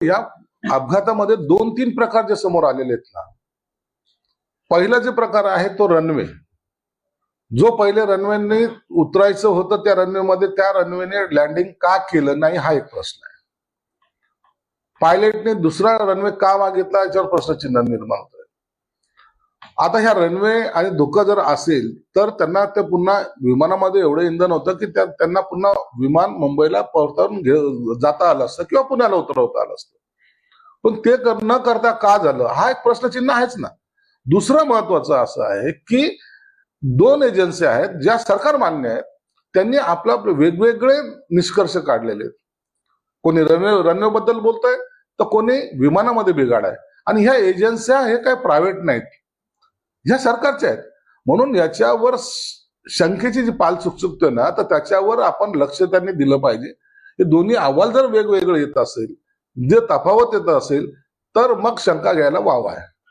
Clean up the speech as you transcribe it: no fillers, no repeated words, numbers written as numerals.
या अपघातामध्ये 2-3 प्रकार जे समोर आलेले आहेत ना, पहिला जे प्रकार आहे तो रनवे. जो पहिले रनवेने उतरायचं होतं त्या रनवेमध्ये त्या रनवेने लँडिंग का केलं नाही हा एक प्रश्न आहे. पायलटने दुसरा रनवे का मागितला याच्यावर प्रश्नचिन्ह निर्माण होतोय. आता ह्या रनवे आणि धोका जर असेल तर त्यांना ते पुन्हा विमानामध्ये एवढं इंधन होतं की त्यांना पुन्हा विमान मुंबईला परतवून जाता आलं असतं किंवा पुण्याला उतरवता आलं असतं. पण ते न करता का झालं हा एक प्रश्नचिन्ह आहेच ना. दुसरं महत्वाचं असं आहे की 2 एजन्सी आहेत ज्या सरकार मान्य आहेत, त्यांनी आपला वेगवेगळे निष्कर्ष काढलेले आहेत. कोणी रनवे बद्दल बोलतंय तर कोणी विमानामध्ये बिघाड आहे. आणि ह्या एजन्स्या हे काय प्रायव्हेट नाहीत, ह्या सरकारच्या आहेत. म्हणून याच्यावर शंकेची जी पाल चुकचुकते ना, तर त्याच्यावर आपण लक्ष त्यांनी दिलं पाहिजे. हे दोन्ही अहवाल जर वेगवेगळे येत असेल, जे तफावत येत असेल तर मग शंका घ्यायला वाव आहे.